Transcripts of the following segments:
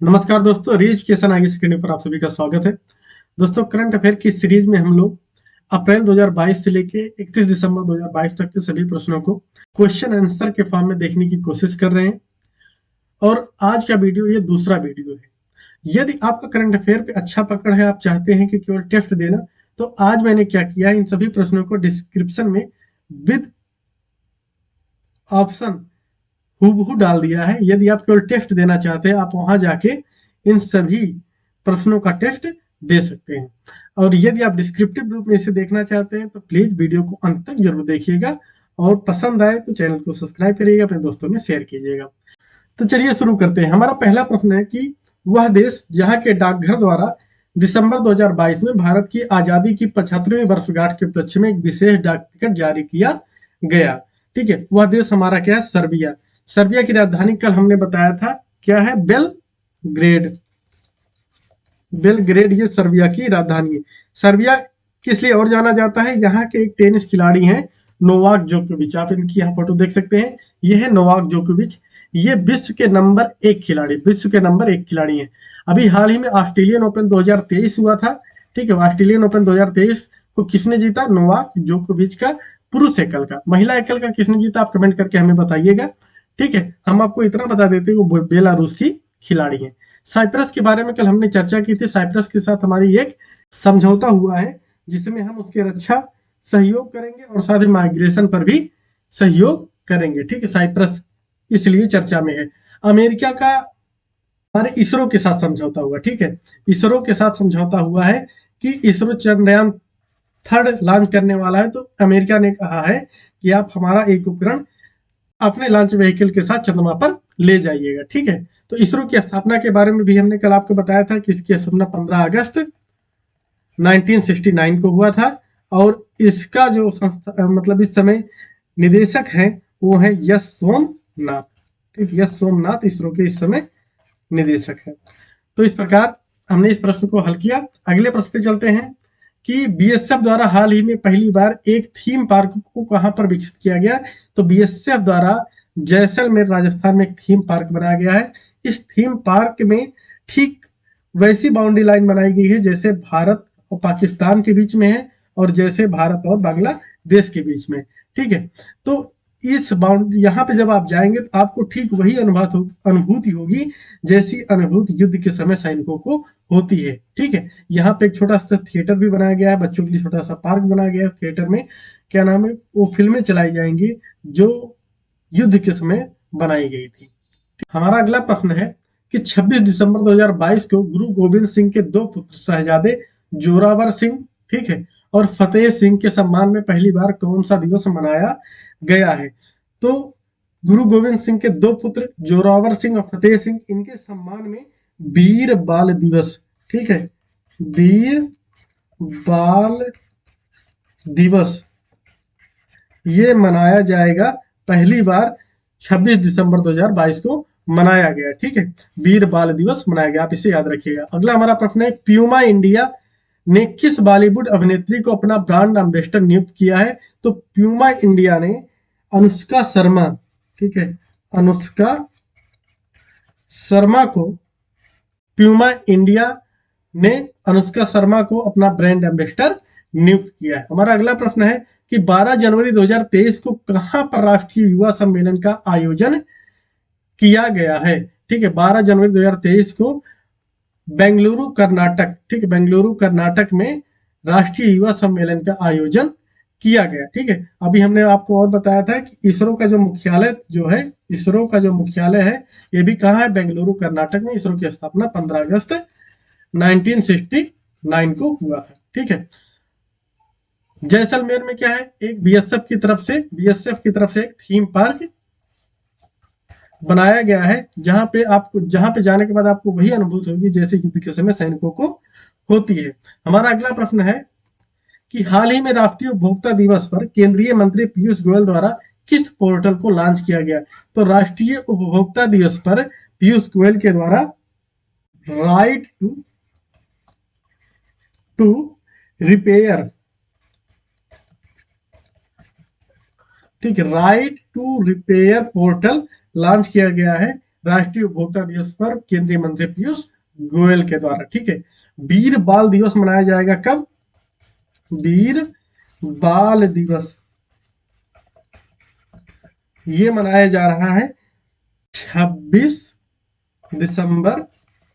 नमस्कार दोस्तों, री एजुकेशन आगे सेकेंडरी पर आप सभी का स्वागत है। दोस्तों, करंट अफेयर की सीरीज में हम लोग अप्रैल 2022 से लेके 31 दिसंबर 2022 तक के सभी प्रश्नों को क्वेश्चन आंसर के फॉर्म में देखने की कोशिश कर रहे हैं। और आज का वीडियो ये दूसरा वीडियो है। यदि आपका करंट अफेयर पे अच्छा पकड़ है, आप चाहते हैं कि केवल टेस्ट देना, तो आज मैंने क्या किया है, इन सभी प्रश्नों को डिस्क्रिप्शन में विद ऑप्शन हूबहू डाल दिया है। यदि आप केवल टेस्ट देना चाहते हैं, आप वहां जाके इन सभी प्रश्नों का टेस्ट दे सकते हैं। और यदि आप डिस्क्रिप्टिव रूप में इसे देखना चाहते हैं तो प्लीज वीडियो को अंत तक जरूर देखिएगा, और पसंद आए तो चैनल को सब्सक्राइब करिएगा, अपने दोस्तों में शेयर कीजिएगा। तो चलिए शुरू करते हैं। हमारा पहला प्रश्न है कि वह देश जहां के डाकघर द्वारा दिसंबर 2022 में भारत की आजादी की 75वीं वर्षगांठ के उपलक्ष्य में एक विशेष डाक टिकट जारी किया गया। ठीक है, वह देश हमारा क्या है? सर्बिया। सर्बिया की राजधानी कल हमने बताया था क्या है? बेलग्रेड। बेलग्रेड ये सर्बिया की राजधानी है। सर्बिया किस लिए और जाना जाता है? यहाँ के एक टेनिस खिलाड़ी हैं नोवाक जोकोविच। आप इनकी यहाँ फोटो देख सकते हैं, ये है नोवाक जोकोविच। ये विश्व के नंबर 1 खिलाड़ी, विश्व के नंबर 1 खिलाड़ी हैं। अभी हाल ही में ऑस्ट्रेलियन ओपन 2023 हुआ था। ठीक है, ऑस्ट्रेलियन ओपन 2023 को किसने जीता? नोवाक जोकोविच का पुरुष एकल का। महिला एकल का किसने जीता? आप कमेंट करके हमें बताइएगा। ठीक है, हम आपको इतना बता देते हैं वो बेलारूस की खिलाड़ी है। साइप्रस के बारे में कल हमने चर्चा की थी। साइप्रस के साथ हमारी एक समझौता हुआ है जिसमें हम उसकी रक्षा सहयोग करेंगे और साथ ही माइग्रेशन पर भी सहयोग करेंगे। ठीक है, साइप्रस इसलिए चर्चा में है। अमेरिका का हमारे इसरो के साथ समझौता हुआ। ठीक है, इसरो के साथ समझौता हुआ है कि इसरो चंद्रयान 3 लॉन्च करने वाला है। तो अमेरिका ने कहा है कि आप हमारा एक उपकरण अपने लॉन्च व्हीकल के साथ चंद्रमा पर ले जाइएगा। ठीक है, तो इसरो की स्थापना के बारे में भी हमने कल आपको बताया था कि इसकी स्थापना 15 अगस्त 1969 को हुआ था। और इसका जो संस्था मतलब इस समय निदेशक है वो है यश सोमनाथ। ठीक, यश सोमनाथ इसरो के इस समय निदेशक है। तो इस प्रकार हमने इस प्रश्न को हल किया। अगले प्रश्न पे चलते हैं कि बीएसएफ द्वारा हाल ही में पहली बार एक थीम पार्क को कहां पर विकसित किया गया? तो बीएसएफ द्वारा जैसलमेर राजस्थान में एक थीम पार्क बनाया गया है। इस थीम पार्क में ठीक वैसी बाउंड्री लाइन बनाई गई है जैसे भारत और पाकिस्तान के बीच में है, और जैसे भारत और बांग्लादेश के बीच में। ठीक है, तो इस बाउंड्री यहाँ पे जब आप जाएंगे तो आपको ठीक वही अनुभूति होगी जैसी अनुभूति युद्ध के समय सैनिकों को होती है। ठीक है, यहाँ पे एक छोटा सा थिएटर भी बनाया गया है, बच्चों के लिए छोटा सा पार्क बनाया गया है। थिएटर में क्या नाम है, वो फिल्में चलाई जाएंगी जो युद्ध के समय बनाई गई थी। हमारा अगला प्रश्न है कि 26 दिसंबर 2022 को गुरु गोविंद सिंह के 2 पुत्र शहजादे जोरावर सिंह, ठीक है, और फतेह सिंह के सम्मान में पहली बार कौन सा दिवस मनाया गया है? तो गुरु गोविंद सिंह के 2 पुत्र जोरावर सिंह और फतेह सिंह, इनके सम्मान में वीर बाल दिवस, ठीक है, वीर बाल दिवस ये मनाया जाएगा पहली बार 26 दिसंबर 2022 को मनाया गया। ठीक है, वीर बाल दिवस मनाया गया, आप इसे याद रखिएगा। अगला हमारा प्रश्न है, प्यूमा इंडिया ने किस बॉलीवुड अभिनेत्री को अपना ब्रांड एम्बेसडर नियुक्त किया है? तो प्यूमा इंडिया ने अनुष्का शर्मा, ठीक है, अनुष्का शर्मा को, प्यूमा इंडिया ने अनुष्का शर्मा को अपना ब्रांड एम्बेसडर नियुक्त किया है। हमारा अगला प्रश्न है कि 12 जनवरी 2023 को कहां पर राष्ट्रीय युवा सम्मेलन का आयोजन किया गया है? ठीक है, 12 जनवरी 2023 को बेंगलुरु कर्नाटक, ठीक है, बेंगलुरु कर्नाटक में राष्ट्रीय युवा सम्मेलन का आयोजन किया गया। ठीक है, अभी हमने आपको और बताया था कि इसरो का जो मुख्यालय जो है, इसरो का जो मुख्यालय है ये भी कहाँ है? बेंगलुरु कर्नाटक में। इसरो की स्थापना 15 अगस्त 1969 को हुआ था। ठीक है, जैसलमेर में क्या है? एक बीएसएफ की तरफ से, बीएसएफ की तरफ से एक थीम पार्क बनाया गया है जहां पे आपको, जहां पे जाने के बाद आपको वही अनुभूति होगी जैसे युद्ध के समय सैनिकों को होती है। हमारा अगला प्रश्न है कि हाल ही में राष्ट्रीय उपभोक्ता दिवस पर केंद्रीय मंत्री पीयूष गोयल द्वारा किस पोर्टल को लॉन्च किया गया? तो राष्ट्रीय उपभोक्ता दिवस पर पीयूष गोयल के द्वारा राइट टू रिपेयर, ठीक है, right to repair portal launch किया गया है। राष्ट्रीय उपभोक्ता दिवस पर केंद्रीय मंत्री पीयूष गोयल के द्वारा। ठीक है, वीर बाल दिवस मनाया जाएगा कब? वीर बाल दिवस ये मनाया जा रहा है 26 दिसंबर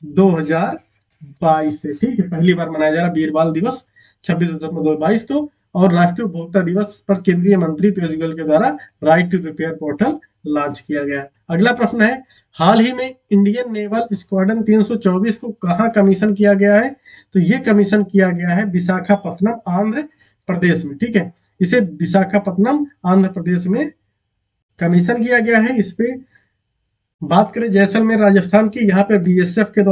2022 से। ठीक है, पहली बार मनाया जा रहा है वीर बाल दिवस 26 दिसंबर 2022 को। और राष्ट्रीय उपभोक्ता दिवस पर केंद्रीय मंत्री पीयूष गोयल के द्वारा right to repair portal launch किया गया। अगला प्रश्न है, हाल ही में इंडियन नेवल स्क्वाड्रन 324 को कहाँ कमीशन किया गया है? तो ये कमीशन किया गया है विशाखापत्तनम आंध्र प्रदेश में। ठीक है, इसे विशाखापत्तनम आंध्र प्रदेश में कमीशन किया गया है। इस पे बात करें जैसलमेर राजस्थान की, यहाँ पे बीएसएफ के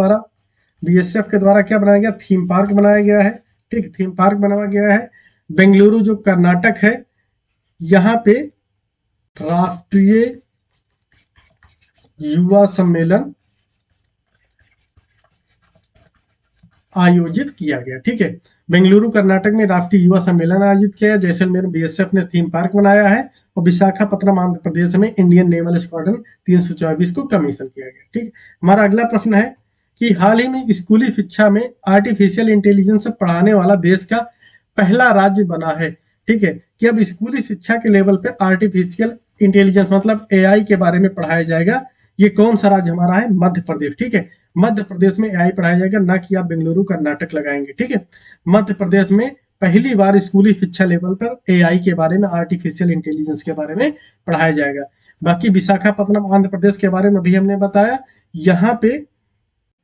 द्वारा क्या बनाया गया? थीम पार्क बनाया गया है। ठीक, थीम पार्क बनाया गया है। बेंगलुरु जो कर्नाटक है, यहाँ पे राष्ट्रीय युवा सम्मेलन आयोजित किया गया। ठीक है, बेंगलुरु कर्नाटक में राष्ट्रीय युवा सम्मेलन आयोजित किया। जैसलमेर में बीएसएफ ने थीम पार्क बनाया है। और विशाखापत्तनम आंध्र प्रदेश में इंडियन नेवल स्क्वाड्रन 324 को कमीशन किया गया। ठीक, हमारा अगला प्रश्न है कि हाल ही में स्कूली शिक्षा में आर्टिफिशियल इंटेलिजेंस पढ़ाने वाला देश का पहला राज्य बना है। ठीक है, कि अब स्कूली शिक्षा के लेवल पे आर्टिफिशियल इंटेलिजेंस मतलब एआई के बारे में पढ़ाया जाएगा। ये कौन सा राज्य हमारा है? मध्य प्रदेश। ठीक है, मध्य प्रदेश में एआई पढ़ाया जाएगा, ना कि आप बेंगलुरु कर्नाटक लगाएंगे। ठीक है, मध्य प्रदेश में पहली बार स्कूली शिक्षा लेवल पर एआई के बारे में, आर्टिफिशियल इंटेलिजेंस के बारे में पढ़ाया जाएगा। बाकी विशाखापत्तनम आंध्र प्रदेश के बारे में भी हमने बताया। यहाँ पे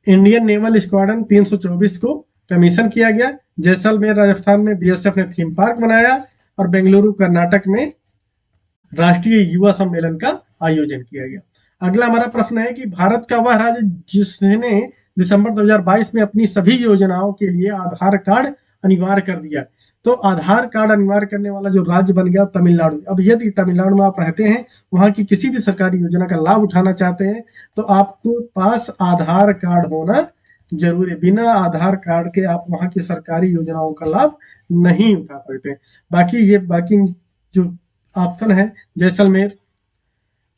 इंडियन नेवल स्क्वाड्रन 324 को कमीशन किया गया। जैसलमेर राजस्थान में बीएसएफ ने थीम पार्क बनाया। और बेंगलुरु कर्नाटक में राष्ट्रीय युवा सम्मेलन का आयोजन किया गया। अगला हमारा प्रश्न है कि भारत का वह राज्य जिसने दिसंबर 2022 में अपनी सभी योजनाओं के लिए आधार कार्ड अनिवार्य कर दिया। तो आधार कार्ड अनिवार्य करने वाला जो राज्य बन गया तमिलनाडु। अब यदि तमिलनाडु में आप रहते हैं, वहां की किसी भी सरकारी योजना का लाभ उठाना चाहते हैं, तो आपको पास आधार कार्ड होना जरूरी है। बिना आधार कार्ड के आप वहां की सरकारी योजनाओं का लाभ नहीं उठा सकते। बाकी जो ऑप्शन है जैसलमेर,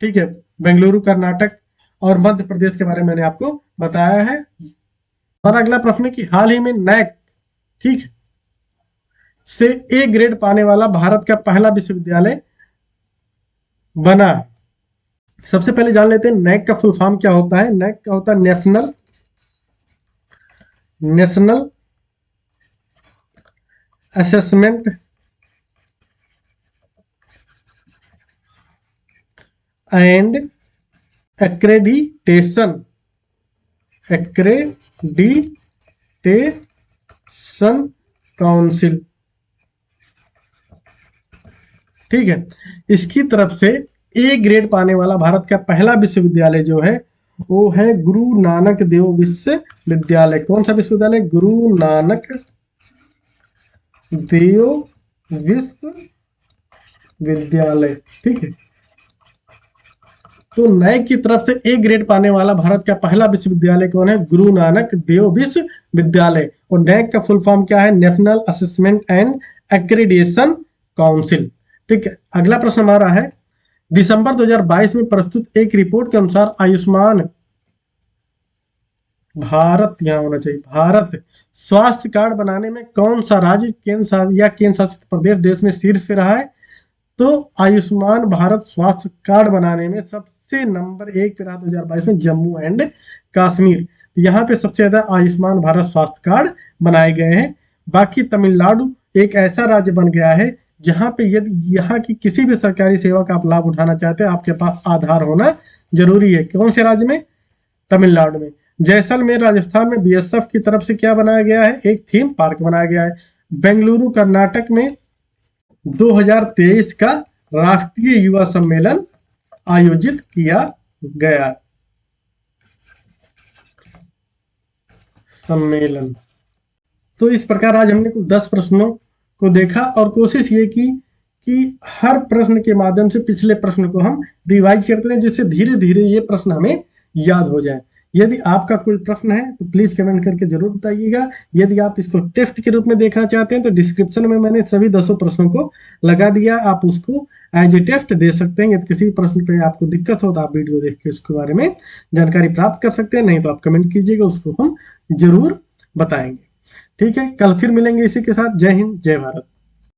ठीक है, बेंगलुरु कर्नाटक और मध्य प्रदेश के बारे में मैंने आपको बताया है। और अगला प्रश्न है कि हाल ही में नैक, ठीक, से ए ग्रेड पाने वाला भारत का पहला विश्वविद्यालय बना। सबसे पहले जान लेते हैं नैक का फुल फॉर्म क्या होता है। नैक का होता है national assessment and accreditation council. ठीक है, इसकी तरफ से ए ग्रेड पाने वाला भारत का पहला विश्वविद्यालय जो है वो है गुरु नानक देव विश्वविद्यालय। कौन सा विश्वविद्यालय? गुरु नानक देव विश्वविद्यालय। ठीक है, तो नैक की तरफ से ए ग्रेड पाने वाला भारत का पहला विश्वविद्यालय कौन है? गुरु नानक देव विश्वविद्यालय। और नैक का फुल फॉर्म क्या है? National assessment and accreditation council. ठीक है, अगला प्रश्न हमारा है दिसंबर 2022 में प्रस्तुत एक रिपोर्ट के अनुसार आयुष्मान भारत, यहां होना चाहिए, भारत स्वास्थ्य कार्ड बनाने में कौन सा राज्य केंद्र शासित प्रदेश देश में शीर्ष पे रहा है? तो आयुष्मान भारत स्वास्थ्य कार्ड बनाने में सबसे नंबर 1 पे रहा 2022 में जम्मू एंड कश्मीर। यहाँ पे सबसे ज्यादा आयुष्मान भारत स्वास्थ्य कार्ड बनाए गए हैं। बाकी तमिलनाडु एक ऐसा राज्य बन गया है जहाँ पे यदि यहाँ की किसी भी सरकारी सेवा का आप लाभ उठाना चाहते हैं, आपके पास आधार होना जरूरी है। कौन से राज्य में? तमिलनाडु में। जैसलमेर राजस्थान में बीएसएफ की तरफ से क्या बनाया गया है? एक थीम पार्क बनाया गया है। बेंगलुरु कर्नाटक में 2023 का राष्ट्रीय युवा सम्मेलन आयोजित किया गया। सम्मेलन। तो इस प्रकार आज हमने कुल 10 प्रश्नों को देखा और कोशिश ये की कि हर प्रश्न के माध्यम से पिछले प्रश्न को हम रिवाइज करते रहें, जिससे धीरे धीरे ये प्रश्न हमें याद हो जाए। यदि आपका कोई प्रश्न है तो प्लीज कमेंट करके जरूर बताइएगा। यदि आप इसको टेस्ट के रूप में देखना चाहते हैं तो डिस्क्रिप्शन में मैंने सभी 10 प्रश्नों को लगा दिया, आप उसको एज ए टेस्ट दे सकते हैं। यदि किसी प्रश्न पे आपको दिक्कत हो तो आप वीडियो देख के उसके बारे में जानकारी प्राप्त कर सकते हैं, नहीं तो आप कमेंट कीजिएगा, उसको हम जरूर बताएंगे। ठीक है, कल फिर मिलेंगे इसी के साथ। जय हिंद, जय भारत।